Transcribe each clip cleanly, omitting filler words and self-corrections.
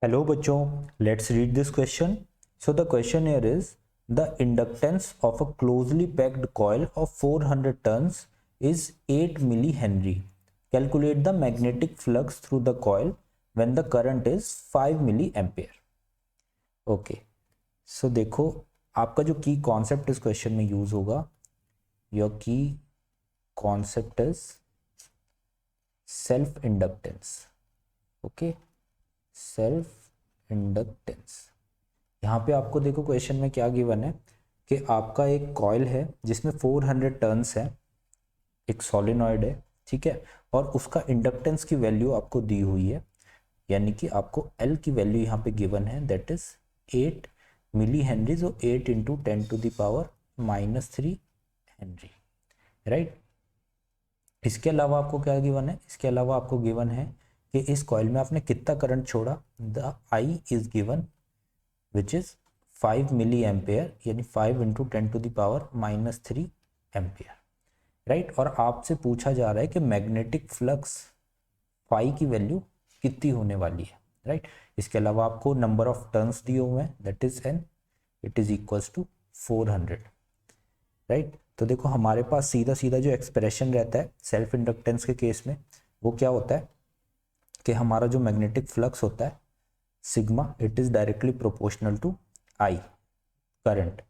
Hello बच्चों, let's read this question. So the question here is the inductance of a closely packed coil of 400 tons is 8 millihenry. Calculate the magnetic flux through the coil when the current is 5 milliampere. Okay, so देखो आपका जो की concept इस question में use होगा, your की concept is self inductance. Okay, self inductance. यहाँ पे आपको देखो क्वेश्चन में क्या गिवन है कि आपका एक कॉइल है जिसमें 400 टर्न्स है, एक सोलेनॉइड है, ठीक है, और उसका इंडक्टेंस की वैल्यू आपको दी हुई है, यानी कि आपको L की वैल्यू यहाँ पे गिवन है, दैट इज 8 मिली हेनरी. जो 8 इंटू 10⁻³ हेनरी, राइट. इसके अलावा आपको क्या गिवन है, इसके अलावा आपको गिवन है कि इस कॉइल में आपने कितना करंट छोड़ा. The I is given which is 5 milli ampere, यानी 5 इंटू 10⁻³ एम्पेयर, राइट. और आपसे पूछा जा रहा है कि मैग्नेटिक फ्लक्स फाई की वैल्यू कितनी होने वाली है, राइट. इसके अलावा आपको नंबर ऑफ टर्न्स दिए हुए हैं, that is n, it is equals to 400, right. तो देखो हमारे पास सीधा सीधा जो एक्सप्रेशन रहता है सेल्फ इंडक्टेंस के केस में, वो क्या होता है कि हमारा जो मैग्नेटिक फ्लक्स होता है sigma, it is directly proportional to I current,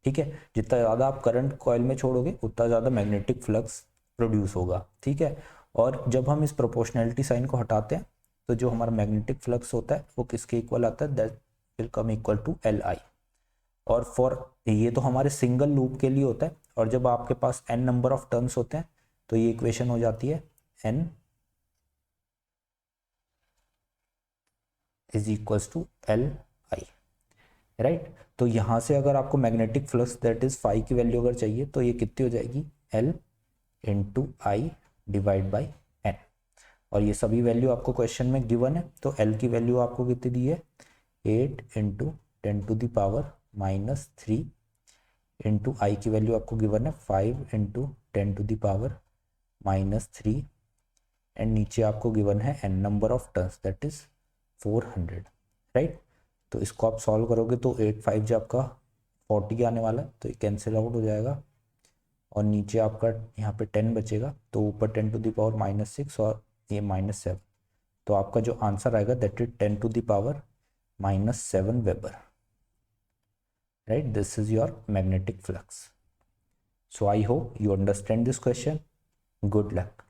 ठीक है. जितना ज़्यादा आप करंट कॉइल में छोड़ोगे उतना ज़्यादा मैग्नेटिक फ्लक्स प्रोड्यूस होगा, ठीक है. और जब हम इस प्रोपोर्शनैलिटी साइन को हटाते हैं तो जो हमारा मैग्नेटिक फ्लक्स होता है वो किसके इक्वल आता है, that will come equal to L I. और फॉर ये तो हमारे सिंगल लूप के लिए होता है, और जब आपके पास n नंबर ऑफ टर्न्स होते हैं तो ये इक्वेशन हो जाती है n is equals to L I, right. तो यहाँ से अगर आपको magnetic flux that is phi की वैल्यू अगर चाहिए तो ये कितनी हो जाएगी, L into I divide by N. और ये सभी वैल्यू आपको क्वेश्चन में गिवन है. तो एल की वैल्यू आपको कितनी दी है, 8 इंटू 10⁻³ इंटू आई की वैल्यू आपको गिवन है 5 इंटू 10⁻³ एंड नीचे आपको गिवन है N number of turns that is 400, right. तो इसको आप सॉल्व करोगे तो 8 5 जो आपका 40 आने वाला है, तो ये कैंसिल आउट हो जाएगा और नीचे आपका यहाँ पे 10 बचेगा, तो ऊपर 10⁻⁻6 और ये -7, तो आपका जो आंसर आएगा that is 10⁻⁻7 weber, right. This is your magnetic flux. So I hope you understand this question. Good luck.